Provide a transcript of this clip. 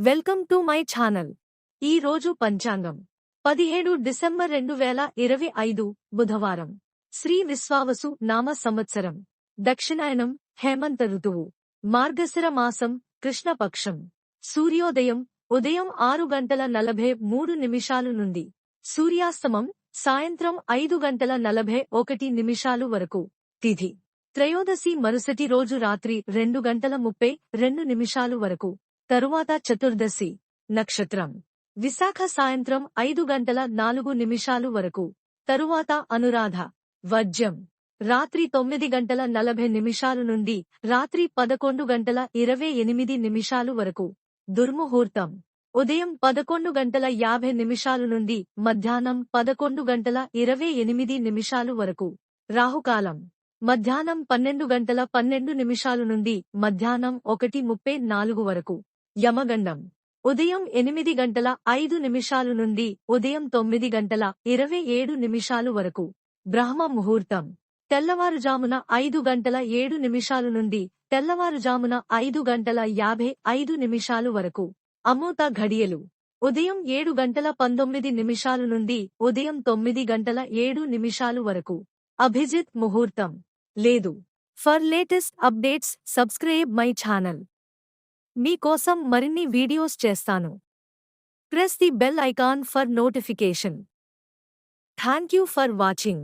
Welcome to my channel. ఈ రోజు పంచాంగం 17 డిసెంబర్ 2025 బుధవారం. శ్రీ విశ్వావసు నామ సంవత్సరం. దక్షిణాయనం హేమంత ఋతువు. మార్గశిర మాసం కృష్ణపక్షం. సూర్యోదయం ఉదయం 6:43 నుండి. సూర్యాస్తమం సాయంత్రం 5:41 వరకు. తిథి త్రయోదశి త్రయోదశి రోజు రాత్రి 2:32 వరకు. తరువాత చతుర్దశి. నక్షత్రం విశాఖ సాయంత్రం 5:04 వరకు. తరువాత అనురాధ. వర్జ్యం రాత్రి 9:40 నుండి రాత్రి 11:28 వరకు. దుర్ముహూర్తం ఉదయం 11:50 నుండి మధ్యాహ్నం 11:28 వరకు. రాహుకాలం మధ్యాహ్నం 12:12 నుండి మధ్యాహ్నం 1:34 వరకు. యమగండం ఉదయం 8:05 నుండి ఉదయం 9:27 వరకు. బ్రహ్మ ముహూర్తం తెల్లవారుజామున 5:07 నుండి తెల్లవారుజామున 5:55 వరకు. అమృత ఘడియలు ఉదయం 7:19 నుండి ఉదయం 9:07 వరకు. అభిజిత్ ముహూర్తం లేదు. For latest updates subscribe my channel. మీకోసం మరిన్ని వీడియోస్ చేస్తాను. Press the bell icon for notification. Thank you for watching.